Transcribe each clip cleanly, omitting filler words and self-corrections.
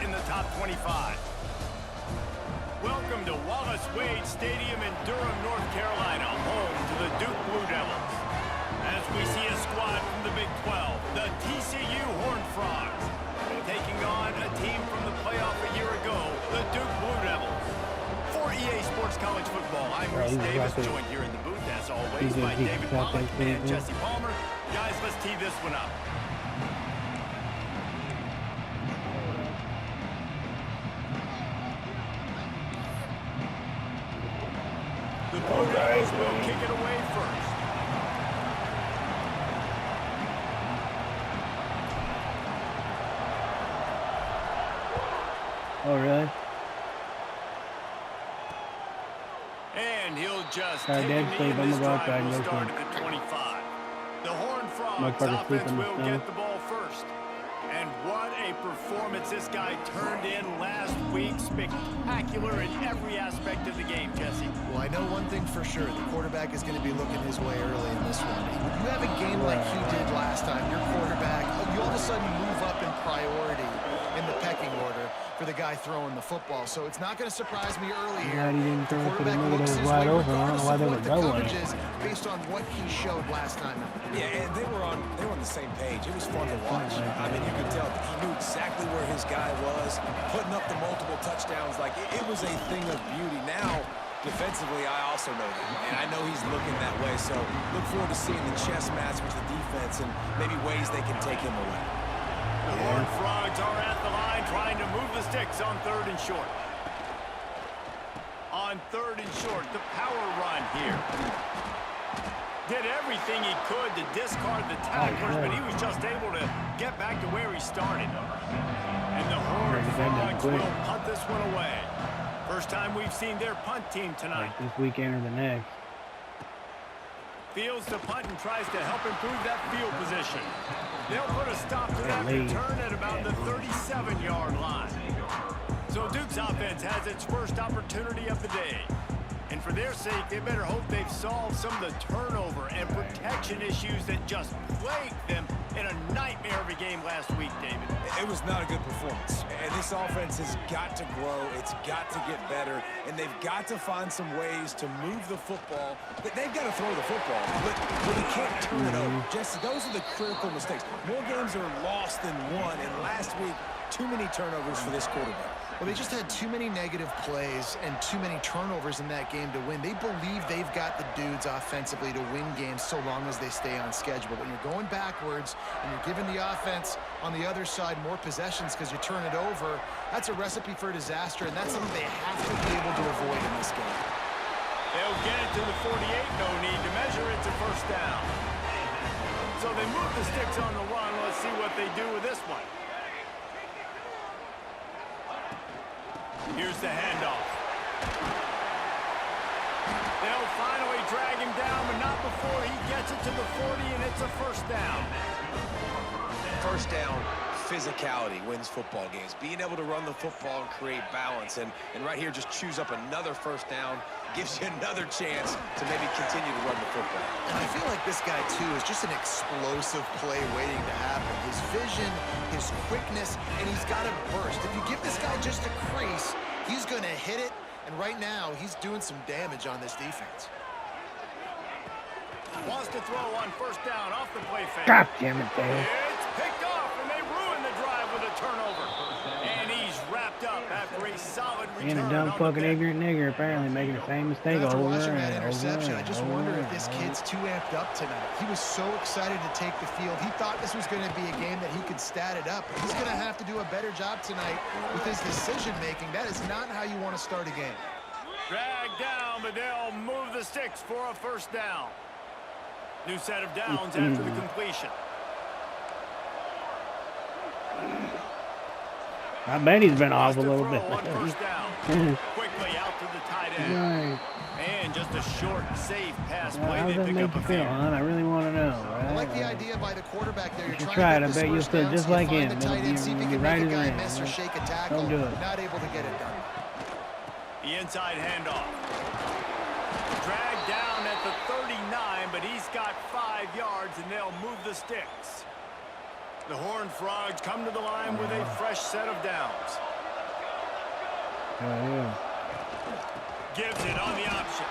in the top 25. Welcome to Wallace Wade Stadium in Durham, North Carolina, home to the Duke Blue Devils. As we see a squad from the Big 12, the TCU Horned Frogs, taking on a team from the playoff a year ago, the Duke Blue Devils. For EA Sports College Football, I'm Reese Davis, joined here in the booth, as always, by David Pollack and Jesse Palmer. Guys, let's tee this one up. The Blue Devils will kick it away first. Oh, really? And he'll just take a knee in this drive. Will start at the 25. The Horned Frogs offense will get the ball first. And what a performance this guy turned in last week. Spectacular in every aspect of the game, Jesse. Well, I know one thing for sure. The quarterback is going to be looking his way early in this one. When you have a game like he did last time, your quarterback, you all of a sudden move up in priority in the pecking order for the guy throwing the football. So it's not going to surprise me early here. The quarterback looks his way regardless of what the coverage is based on what he showed last time. Yeah, and they were on the same page. It was fun to watch. I mean, you could tell he knew exactly where his guy was, putting up the multiple touchdowns. Like, it was a thing of beauty. Now, defensively, I also know that, and I know he's looking that way. So look forward to seeing the chess match with the defense and maybe ways they can take him away. The Horned Frogs are at the line trying to move the sticks on 3rd and short. On 3rd and short, the power run here. Did everything he could to discard the tacklers, but he was just able to get back to where he started. And the Horned Frogs will punt this one away. First time we've seen their punt team tonight. This weekend or the next. Fields the punt and tries to help improve that field position. They'll put a stop to that return at about the 37-yard line. So Duke's offense has its first opportunity of the day. And for their sake, they better hope they've solved some of the turnover and protection issues that just plagued them in a nightmare of a game last week, David. It was not a good performance. And this offense has got to grow. It's got to get better. And they've got to find some ways to move the football. They've got to throw the football, but they can't turn it over. Jesse, those are the critical mistakes. More games are lost than won. And last week, too many turnovers for this quarterback. Well, they just had too many negative plays and too many turnovers in that game to win. They believe they've got the dudes offensively to win games so long as they stay on schedule. But when you're going backwards and you're giving the offense on the other side more possessions because you turn it over, that's a recipe for disaster, and that's something they have to be able to avoid in this game. They'll get it to the 48, no need to measure. It's a first down. So they move the sticks on the run. Let's see what they do with this one. Here's the handoff. They'll finally drag him down, but not before he gets it to the 40, and it's a first down. First down, physicality wins football games. Being able to run the football and create balance. And right here, just choose up another first down, gives you another chance to maybe continue to run the football. And I feel like this guy, too, is just an explosive play waiting to happen. His vision, his quickness, and he's got a burst. If you give this guy just a crease, he's going to hit it. And right now, he's doing some damage on this defense. Wants to throw on first down off the play fake. God damn it, Dave. It's picked off, and they ruin the drive with a turnover. And he's wrapped up after a solid return. And a dumb fucking ignorant nigger apparently making the same mistake After over watching that and interception, over I just wonder if this kid's too amped up tonight. He was so excited to take the field. He thought this was going to be a game that he could stat it up. He's going to have to do a better job tonight with his decision-making. That is not how you want to start a game. Drag down, but they'll move the sticks for a first down. New set of downs after the completion. I bet he's been off a little bit. Quickly out to the tight end. And just a short, safe pass play. How does that make you feel, hon? I really want to know. Right? I like the idea by the quarterback there. You're you trying try to it. I bet you'll feel just like him. You're right as rain. Miss or shake a tackle. Don't do it. Not able to get it done. The inside handoff. Dragged down at the 39, but he's got 5 yards, and they'll move the sticks. The Horned Frogs come to the line with a fresh set of downs. Oh, yeah. Gives it on the option.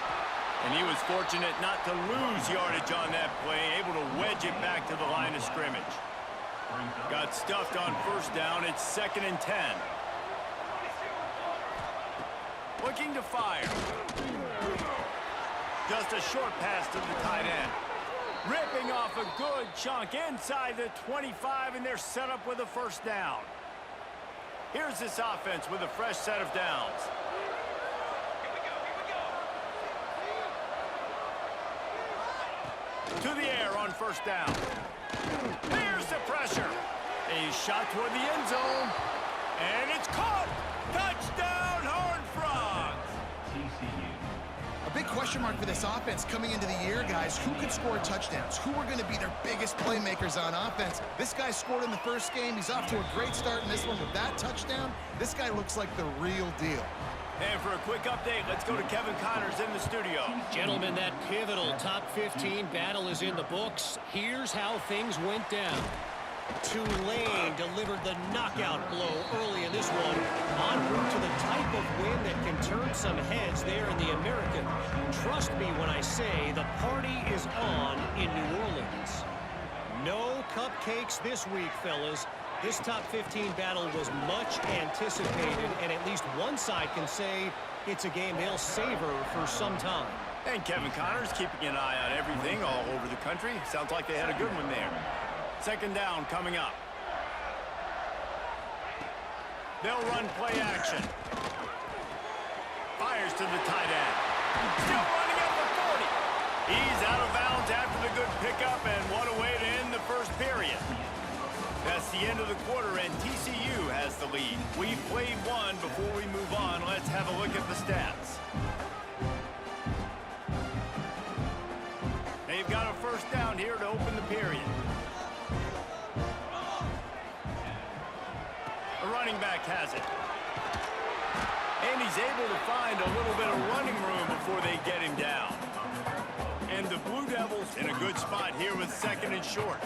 And he was fortunate not to lose yardage on that play, able to wedge it back to the line of scrimmage. Got stuffed on first down. It's 2nd and 10. Looking to fire. Just a short pass to the tight end. Ripping off a good chunk inside the 25, and they're set up with a first down. Here's this offense with a fresh set of downs. To the air on first down. Here's the pressure. A shot toward the end zone. And it's caught. Touchdown, Horned Frogs. TCU. A big question mark for this offense coming into the year, guys. Who could score touchdowns? Who are going to be their biggest playmakers on offense? This guy scored in the first game. He's off to a great start in this one with that touchdown. This guy looks like the real deal. And for a quick update, let's go to Kevin Connors in the studio. Gentlemen, that pivotal top 15 battle is in the books. Here's how things went down. Tulane delivered the knockout blow early in this one, en route to the type of win that can turn some heads there in the American. Trust me when I say the party is on in New Orleans. No cupcakes this week, fellas. This top 15 battle was much anticipated, and at least one side can say it's a game they'll savor for some time. And Kevin Connors keeping an eye on everything all over the country. Sounds like they had a good one there. 2nd down coming up. They'll run play action. Fires to the tight end. Still running at the 40. He's out of bounds after the good pickup, and what a way to end the first period. That's the end of the quarter, and TCU has the lead. We've played one. Before we move on, let's have a look at the stats. They've got a first down here to open the period. The running back has it. And he's able to find a little bit of running room before they get him down. And the Blue Devils in a good spot here with 2nd and short.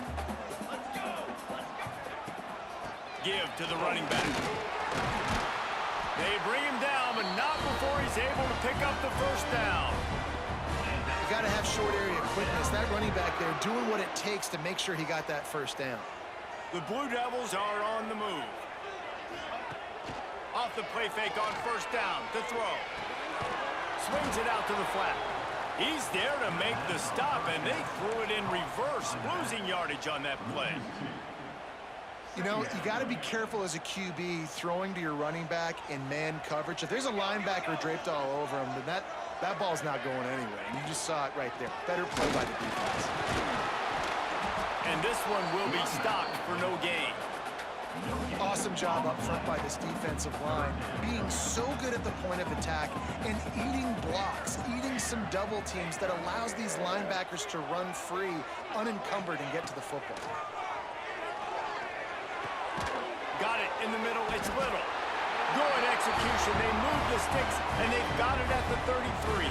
Give to the running back. They bring him down, but not before he's able to pick up the first down. You got to have short area quickness. That running back there doing what it takes to make sure he got that first down. The Blue Devils are on the move. Off the play fake on first down to throw. Swings it out to the flat. He's there to make the stop, and they threw it in reverse, losing yardage on that play. You know, you got to be careful as a QB throwing to your running back in man coverage. If there's a linebacker draped all over him, then that ball's not going anywhere. And you just saw it right there. Better play by the defense. And this one will be stopped for no gain. Awesome job up front by this defensive line, being so good at the point of attack and eating blocks, eating some double teams that allows these linebackers to run free, unencumbered, and get to the football. Got it in the middle. It's Little. Good execution. They move the sticks, and they've got it at the 33.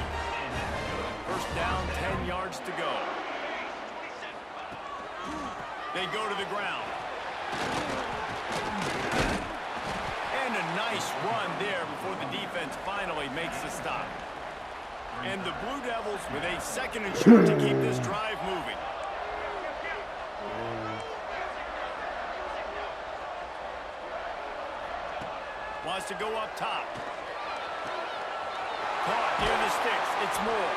First down, 10 yards to go. They go to the ground. And a nice run there before the defense finally makes the stop. And the Blue Devils with a 2nd and short to keep this drive moving. Wants to go up top. Caught near the sticks. It's Moore.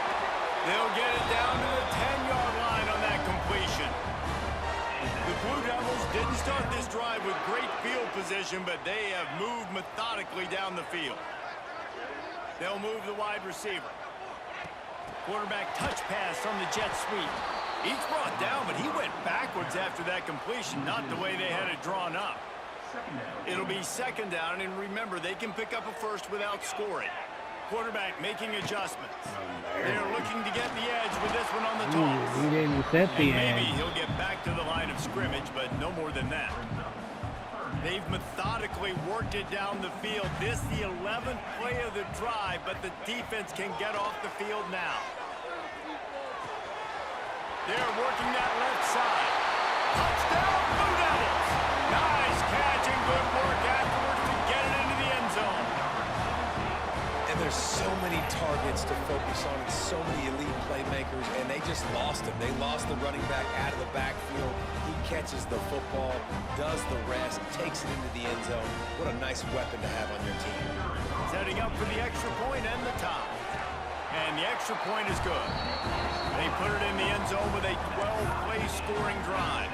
They'll get it down to the 10-yard line on that completion. The Blue Devils didn't start this drive with great field position, but they have moved methodically down the field. They'll move the wide receiver. Quarterback touch pass on the jet sweep. He's brought down, but he went backwards after that completion, not the way they had it drawn up. It'll be 2nd down, and remember, they can pick up a first without scoring. Quarterback making adjustments. They're looking to get the edge with this one on the toss. He didn't set the And maybe edge. he'll get back to the line of scrimmage, but no more than that. They've methodically worked it down the field. This the 11th play of the drive, but the defense can get off the field now. They're working that left side. Touchdown, Blue Devils! to focus on and so many elite playmakers, and they just lost him. They lost the running back out of the backfield. He catches the football, does the rest, takes it into the end zone. What a nice weapon to have on your team. Setting up for the extra point and the tie. And the extra point is good. They put it in the end zone with a 12-play scoring drive.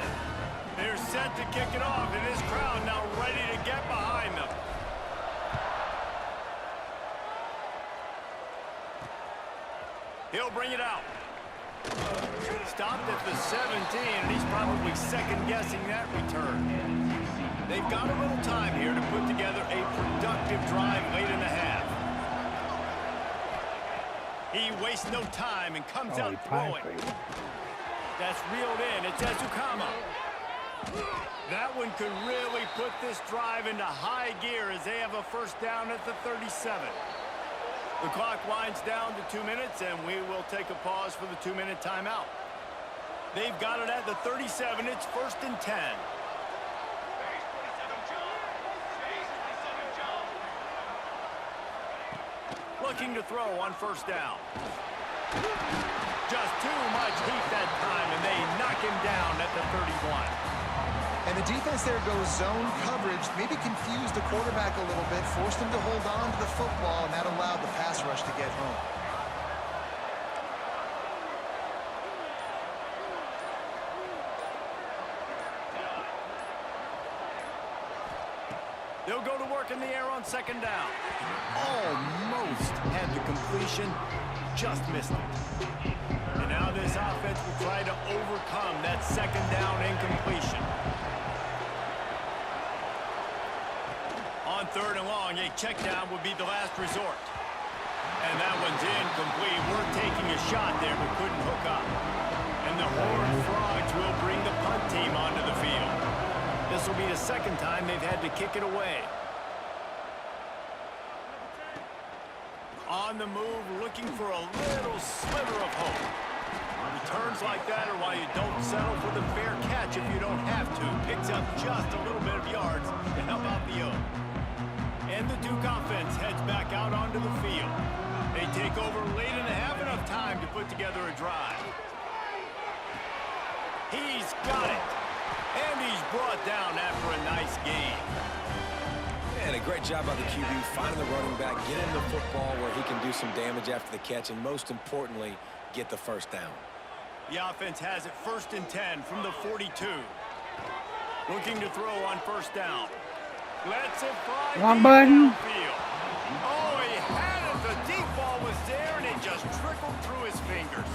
They're set to kick it off, and this crowd now ready to get behind them. He'll bring it out. Stopped at the 17, and he's probably second-guessing that return. They've got a little time here to put together a productive drive late in the half. He wastes no time and comes out throwing. That's reeled in. It's Ezukama. That one could really put this drive into high gear as they have a first down at the 37. The clock winds down to 2 minutes, and we will take a pause for the 2-minute timeout. They've got it at the 37. It's 1st and 10. Looking to throw on first down. Just too much heat that time, and they knock him down at the 31. And the defense there goes zone coverage, maybe confused the quarterback a little bit, forced him to hold on to the football, and that allowed the pass rush to get home. They'll go to work in the air on second down. Almost had the completion, just missed it. And now this offense will try to overcome that second down incompletion. On 3rd and long, a check down would be the last resort. And that one's incomplete. We're taking a shot there, but couldn't hook up. And the Horned Frogs will bring the punt team onto the field. This will be the second time they've had to kick it away. On the move, looking for a little sliver of hope. Returns like that are why you don't settle for the fair catch if you don't have to. Picks up just a little bit of yards to help out the O. And the Duke offense heads back out onto the field. They take over late and have enough time to put together a drive. He's got it. And he's brought down after a nice game. And a great job by the QB finding the running back, get him the football where he can do some damage after the catch, and most importantly, get the first down. The offense has it 1st and 10 from the 42. Looking to throw on first down. Let's it fly downfield. Oh, he had it. The deep ball was there, and it just trickled through his fingers.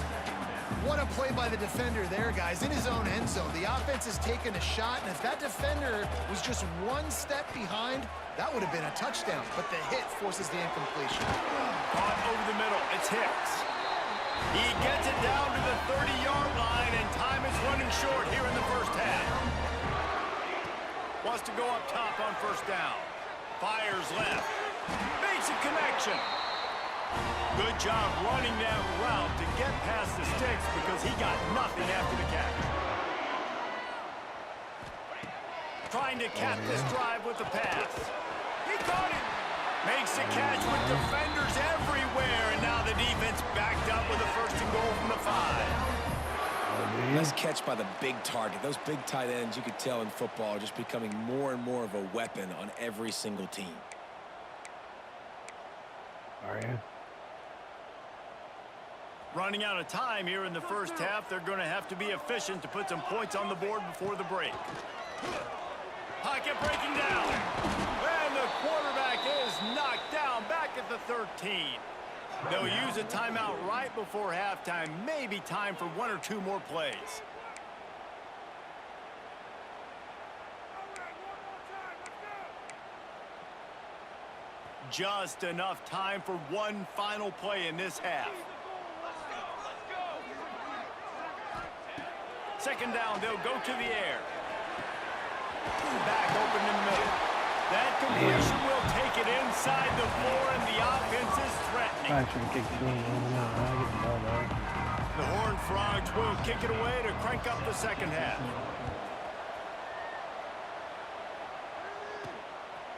What a play by the defender there, guys. In his own end zone, the offense has taken a shot, and if that defender was just one step behind, that would have been a touchdown. But the hit forces the incompletion. Caught over the middle. It's Hicks. He gets it down to the 30-yard line, and time is running short here in the first half. Wants to go up top on first down. Fires left. Makes a connection. Good job running that route to get past the sticks because he got nothing after the catch. Trying to cap this drive with the pass. He caught it. Makes the catch with defenders everywhere, and now the defense backed up with a 1st and goal from the 5. Nice catch by the big target. Those big tight ends, you could tell in football, are just becoming more and more of a weapon on every single team. Are you? Running out of time here in the first half. They're going to have to be efficient to put some points on the board before the break. Pocket breaking down. And the quarterback is knocked down back at the 13. They'll use a timeout right before halftime. Maybe time for 1 or 2 more plays. Just enough time for one final play in this half. Second down, they'll go to the air. Back open in the middle. That completion will take it inside the 4, and the offense is threatening. I should have kicked it in. I get the ball back. The Horned Frogs will kick it away to crank up the second half.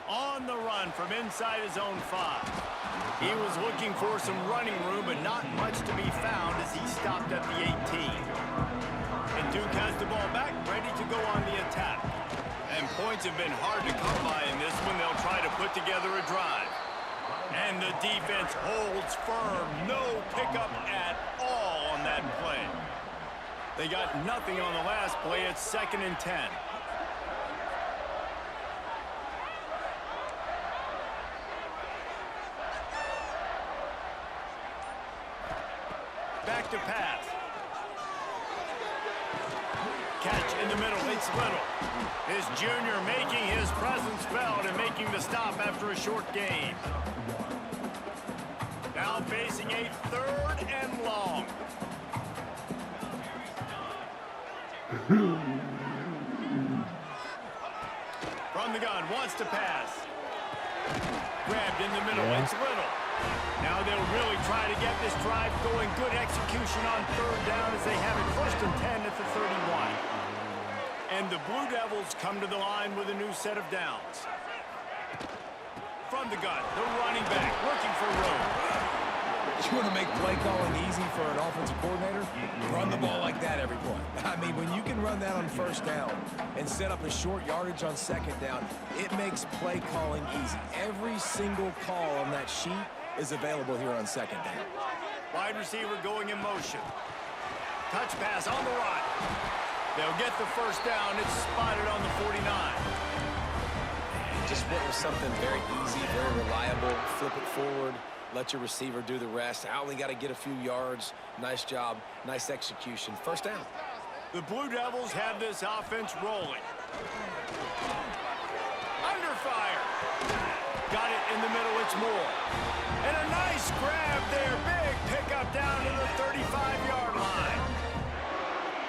On the run from inside his own 5. He was looking for some running room, but not much to be found as he stopped at the 18. And Duke has the ball back, ready to go on the attack. And points have been hard to come by in this one. They'll try to put together a drive. And the defense holds firm. No pickup at all on that play. They got nothing on the last play. It's 2nd and 10. Back to pass. Catch in the middle. It's Little. His junior making his presence felt and making the stop after a short gain. Now facing a 3rd and long. From the gun, wants to pass. Grabbed in the middle. It's Little. Now they'll really try to get this drive going. Good execution on 3rd down as they have it 1st and 10 at the 31. And the Blue Devils come to the line with a new set of downs. From the gun, the running back looking for room. You want to make play calling easy for an offensive coordinator? Run the ball like that every play. I mean, when you can run that on 1st down and set up a short yardage on 2nd down, it makes play calling easy. Every single call on that sheet is available here on 2nd down. Wide receiver going in motion. Touch pass on the run. They'll get the 1st down. It's spotted on the 49. Just went with something very easy, very reliable. Flip it forward. Let your receiver do the rest. I only got to get a few yards. Nice job. Nice execution. 1st down. The Blue Devils have this offense rolling. Under fire. Got it in the middle. It's Moore. And a nice grab there. Big pickup down to the 35-yard line.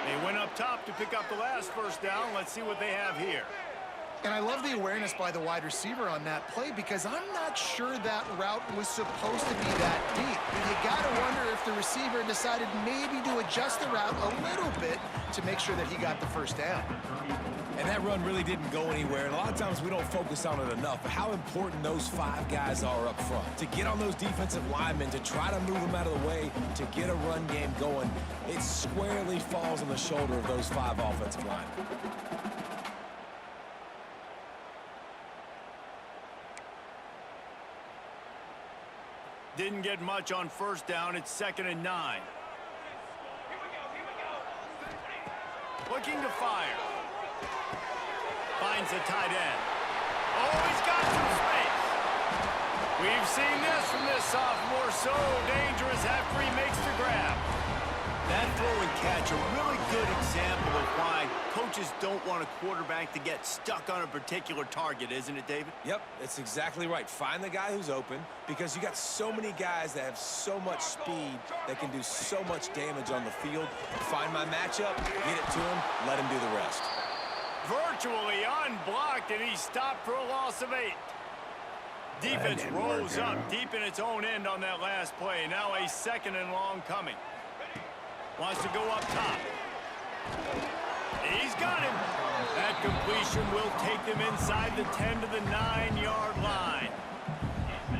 They went up top to pick up the last 1st down. Let's see what they have here. And I love the awareness by the wide receiver on that play because I'm not sure that route was supposed to be that deep. You got to wonder if the receiver decided maybe to adjust the route a little bit to make sure that he got the 1st down. And that run really didn't go anywhere. And a lot of times we don't focus on it enough, but how important those 5 guys are up front. To get on those defensive linemen, to try to move them out of the way, to get a run game going, it squarely falls on the shoulder of those 5 offensive linemen. Didn't get much on 1st down. It's 2nd and 9. Looking to fire. Finds a tight end. Oh, he's got some space. We've seen this from this sophomore. So dangerous after he makes the grab. That throw and catch, a really good example of why coaches don't want a quarterback to get stuck on a particular target, isn't it, David? Yep, that's exactly right. Find the guy who's open because you got so many guys that have so much speed that can do so much damage on the field. Find my matchup, get it to him, let him do the rest. Virtually unblocked, and he stopped for a loss of 8. Defense rose up deep in its own end on that last play. Now a 2nd and long coming. Wants to go up top. He's got him. That completion will take them inside the 10 to the 9-yard line.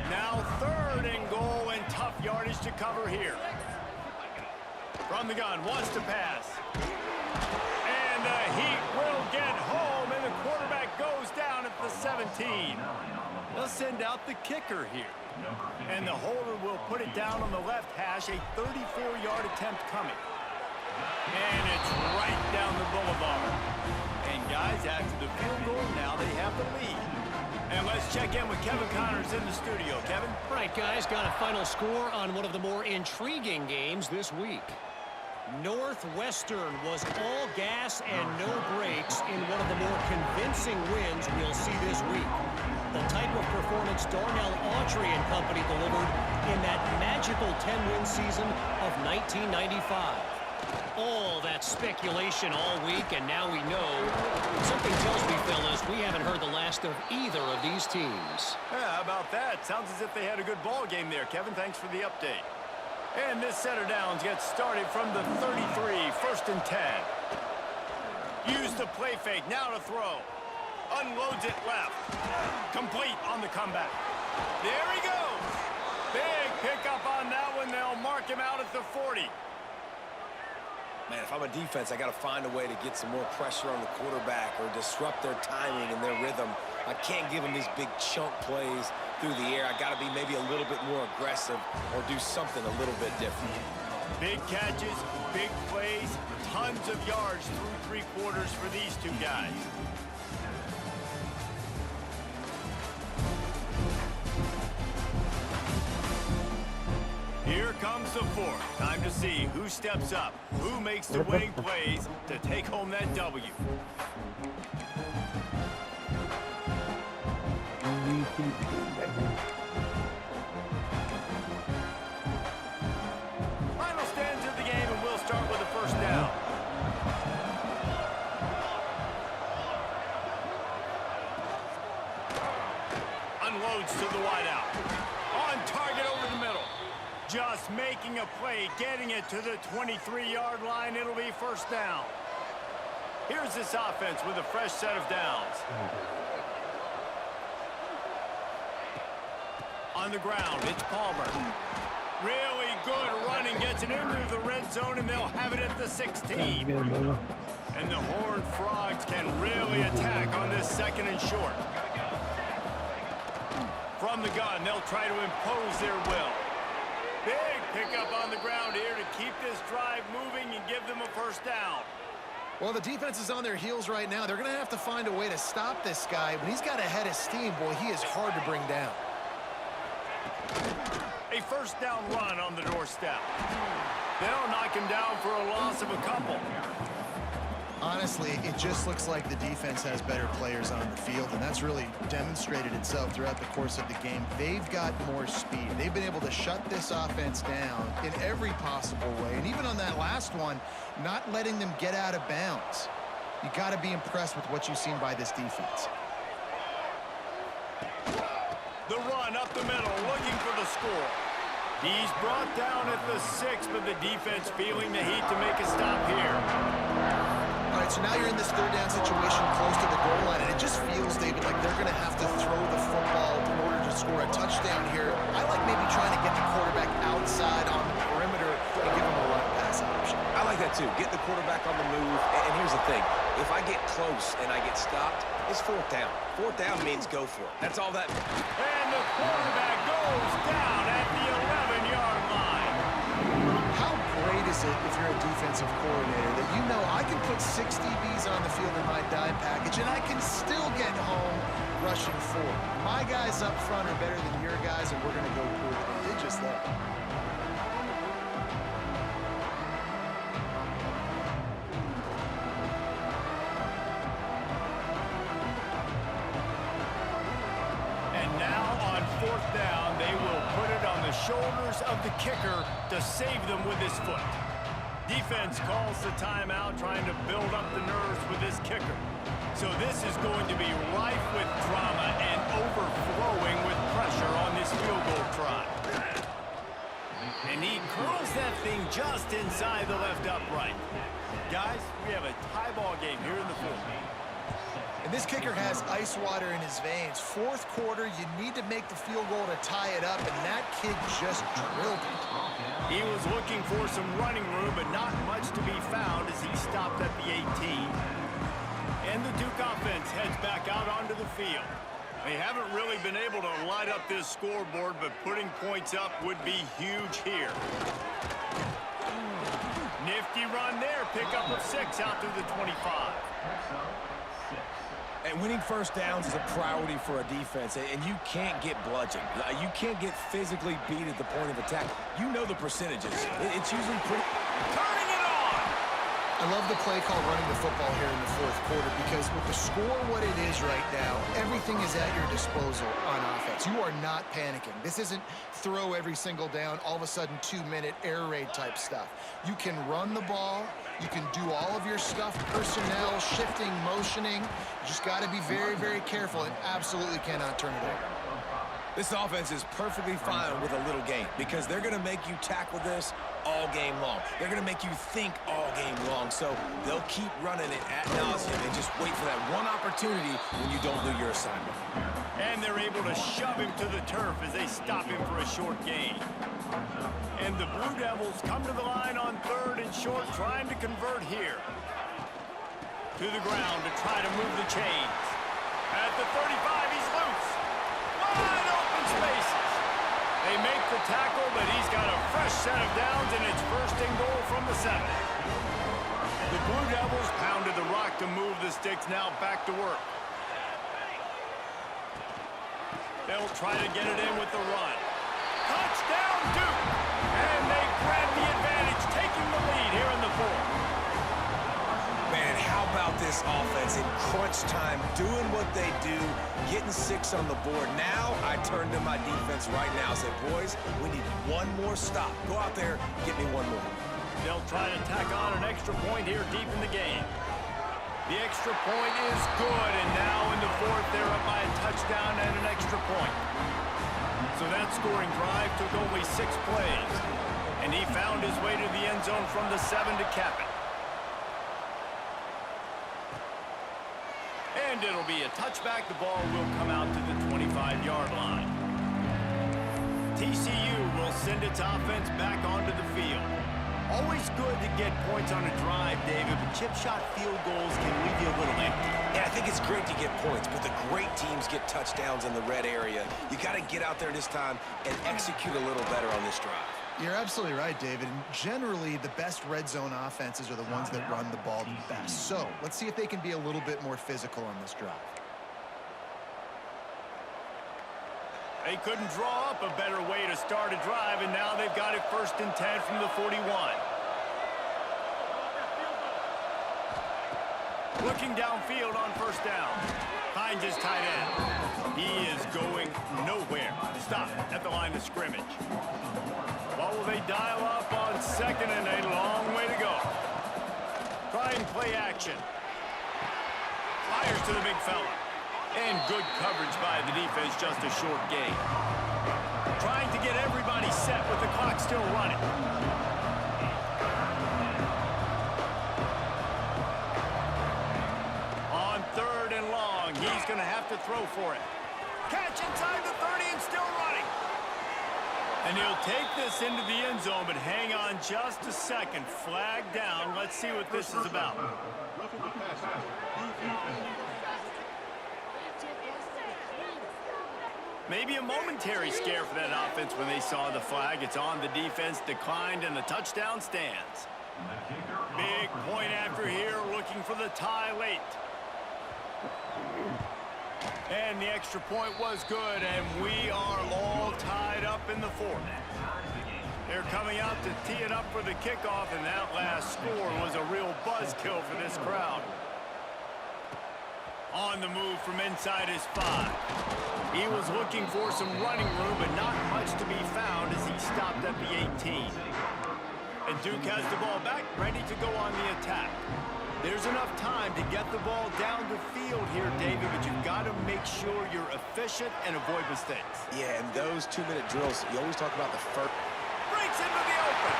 Now 3rd and goal and tough yardage to cover here. From the gun, wants to pass. And the Heat will get home, and the quarterback goes down at the 17. They'll send out the kicker here. And the holder will put it down on the left hash, a 34-yard attempt coming. And it's right down the boulevard. And guys, after the field goal, now they have the lead. And let's check in with Kevin Connors in the studio. Kevin? Right, guys, got a final score on one of the more intriguing games this week. Northwestern was all gas and no brakes in one of the more convincing wins we'll see this week. The type of performance Darnell Autry and company delivered in that magical 10-win season of 1995. All that speculation all week, and now we know. Something tells me, fellas, we haven't heard the last of either of these teams. Yeah, how about that? Sounds as if they had a good ball game there, Kevin. Thanks for the update. And this set of downs gets started from the 33, 1st and 10. Use the play fake, now to throw. Unloads it left. Complete on the comeback. There he goes. Big pickup on that one. They'll mark him out at the 40. Man, if I'm a defense, I got to find a way to get some more pressure on the quarterback or disrupt their timing and their rhythm. I can't give them these big chunk plays through the air. I got to be maybe a little bit more aggressive or do something a little bit different. Big catches, big plays, tons of yards through three quarters for these two guys. Here comes the fourth. Time to see who steps up, who makes the winning plays to take home that W. Final stands of the game, and we'll start with the first down. Unloads to the wideout. On target over the middle. Just making a play, getting it to the 23-yard line. It'll be first down. Here's this offense with a fresh set of downs. On the ground, it's Palmer. Really good running, gets it into the red zone, and they'll have it at the 16. And the Horned Frogs can really attack on this second and short. From the gun, they'll try to impose their will. Big pickup on the ground here to keep this drive moving and give them a first down. Well, the defense is on their heels right now. They're going to have to find a way to stop this guy. When he's got a head of steam, boy, he is hard to bring down. A first down run on the doorstep. They'll knock him down for a loss of a couple. Honestly, it just looks like the defense has better players on the field, and that's really demonstrated itself throughout the course of the game. They've got more speed. They've been able to shut this offense down in every possible way, and even on that last one, not letting them get out of bounds. You got to be impressed with what you've seen by this defense. The run up the middle, looking for the score. He's brought down at the 6, but the defense feeling the heat to make a stop here. All right, so now you're in this third down situation close to the goal line, and it just feels, David, like they're going to have to throw the football in order to score a touchdown here. I like maybe trying to get the quarterback outside on the perimeter and give him a run pass option. I like that too. Get the quarterback on the move. And here's the thing. If I get close and I get stopped, it's fourth down. Fourth down means go for it. That's all that. And the quarterback goes down at the 11-yard line. How great is it if you're a defensive coordinator that you know I can put 6 DBs on the field in my dime package and I can still get home rushing 4. My guys up front are better than your guys, and we're going to go prove it. They did just that. And now on fourth down, they will put it on the shoulders of the kicker to save them with his foot. Defense calls the timeout, trying to build up the nerves with this kicker. So this is going to be rife with drama and overflowing with pressure on this field goal try. And he curls that thing just inside the left upright. Guys, we have a tie ball game here in the fourth. And this kicker has ice water in his veins. Fourth quarter, you need to make the field goal to tie it up, and that kid just drilled it. He was looking for some running room, but not much to be found as he stopped at the 18. And the Duke offense heads back out onto the field. They haven't really been able to light up this scoreboard, but putting points up would be huge here. Nifty run there, pickup of 6 out to the 25. And winning first downs is a priority for a defense, and you can't get bludgeoned. You can't get physically beat at the point of attack. You know the percentages. It's usually pretty... Turning it on! I love the play call running the football here in the fourth quarter, because with the score what it is right now, everything is at your disposal on offense. You are not panicking. This isn't throw every single down, all of a sudden 2-minute air raid type stuff. You can run the ball. You can do all of your stuff, personnel, shifting, motioning. You just got to be very, very careful and absolutely cannot turn it over. This offense is perfectly fine with a little game because they're going to make you tackle this all game long. They're going to make you think all game long. So they'll keep running it ad nauseum and just wait for that one opportunity when you don't do your assignment. And they're able to shove him to the turf as they stop him for a short gain. And the Blue Devils come to the line on 3rd and short, trying to convert here. To the ground to try to move the chains. At the 35, he's loose. Wide open spaces. They make the tackle, but he's got a fresh set of downs, and it's 1st and goal from the 7. The Blue Devils pounded the rock to move the sticks, now back to work. They'll try to get it in with the run. Touchdown, Duke! And they grab the advantage, taking the lead here in the 4th. Man, how about this offense in crunch time, doing what they do, getting 6 on the board. Now I turn to my defense right now and say, boys, we need one more stop. Go out there, get me one more. They'll try to tack on an extra point here deep in the game. The extra point is good, and now in the 4th, they're up by a touchdown and an extra point. So that scoring drive took only 6 plays, and he found his way to the end zone from the 7 to cap it. And it'll be a touchback. The ball will come out to the 25-yard line. TCU will send its offense back onto the field. Always good to get points on a drive, David, but chip shot field goals can leave you a little empty. Yeah, I think it's great to get points, but the great teams get touchdowns in the red area. You got to get out there this time and execute a little better on this drive. You're absolutely right, David. And generally, the best red zone offenses are the ones that run the ball the best. So let's see if they can be a little bit more physical on this drive. They couldn't draw up a better way to start a drive, and now they've got it 1st and 10 from the 41. Looking downfield on 1st down. Finds his tight end. He is going nowhere. Stop at the line of scrimmage. What will they dial up on 2nd and a long way to go? Try and play action. Fires to the big fella. And good coverage by the defense, just a short gain. Trying to get everybody set with the clock still running. On 3rd and long, he's going to have to throw for it. Catch inside the 30 and still running. And he'll take this into the end zone, but hang on just a second. Flag down. Let's see what this is about. Maybe a momentary scare for that offense when they saw the flag. It's on the defense, declined, and the touchdown stands. Big point after here, looking for the tie late. And the extra point was good, and we are all tied up in the 4th. They're coming out to tee it up for the kickoff, and that last score was a real buzzkill for this crowd. On the move from inside his 5. He was looking for some running room, but not much to be found as he stopped at the 18. And Duke has the ball back, ready to go on the attack. There's enough time to get the ball down the field here, David, but you've got to make sure you're efficient and avoid mistakes. Yeah, and those 2-minute drills, you always talk about the first. Breaks into the open.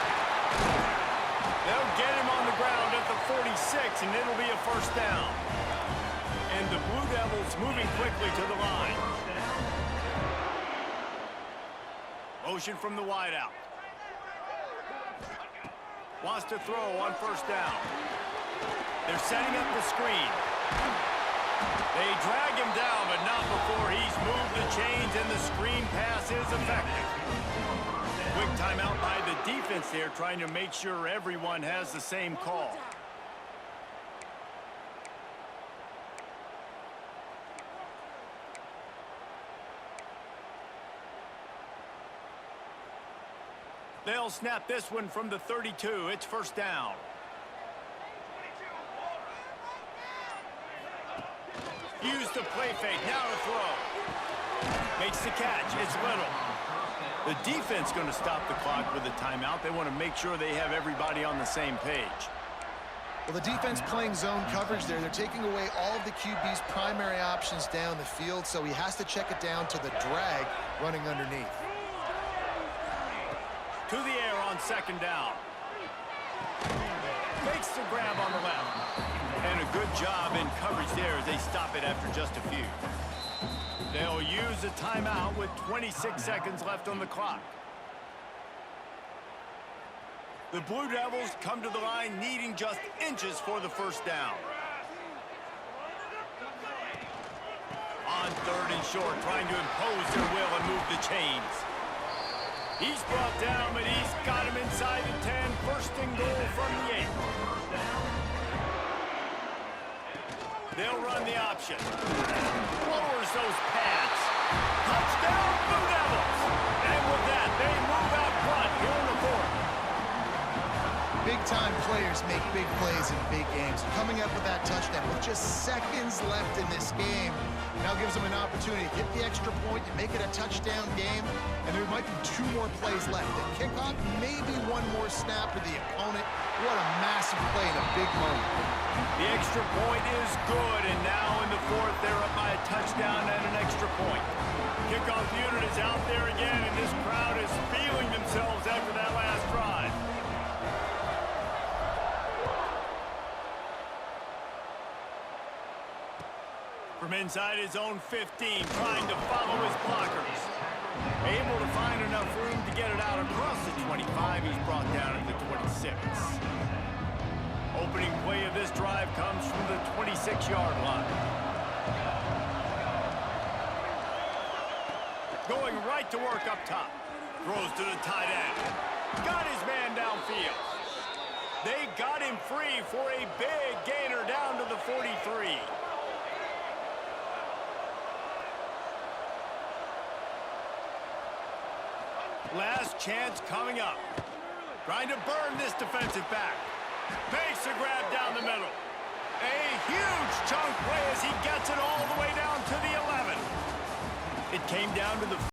They'll get him on the ground at the 46, and it'll be a 1st down. And the Blue Devils moving quickly to the line. Motion from the wideout. Wants to throw on 1st down. They're setting up the screen. They drag him down, but not before he's moved the chains, and the screen pass is effective. Quick timeout by the defense there, trying to make sure everyone has the same call. They'll snap this one from the 32. It's 1st down. Use the play fake. Now to throw. Makes the catch. It's Little. The defense going to stop the clock with a timeout. They want to make sure they have everybody on the same page. Well, the defense playing zone coverage there. They're taking away all of the QB's primary options down the field, so he has to check it down to the drag running underneath. To the air on second down. Makes the grab on the left. And a good job in coverage there as they stop it after just a few. They'll use a timeout with 26 seconds left on the clock. The Blue Devils come to the line needing just inches for the first down. On third and short, trying to impose their will and move the chains. He's brought down, but he's got him inside the 10. First and goal from the 8. They'll run the option. Lowers those pads. Touchdown, Blue Devils! And with that, they move out front here in the fourth. Big-time players make big plays in big games. Coming up with that touchdown with just seconds left in this game now gives them an opportunity to get the extra point and make it a touchdown game. And there might be 2 more plays left. The kickoff, maybe 1 more snap for the opponent. What a massive play in a big moment. The extra point is good, and now in the fourth, they're up by a touchdown and an extra point. Kickoff unit is out there again, and this crowd is feeling themselves after that last drive. From inside his own 15, trying to follow his blockers. Able to find enough room to get it out across the 25. He's brought down at the 26. Opening play of this drive comes from the 26-yard line. Going right to work up top. Throws to the tight end. Got his man downfield. They got him free for a big gainer down to the 43. Last chance coming up. Trying to burn this defensive back. Makes a grab down the middle. A huge chunk play as he gets it all the way down to the 11. It came down to the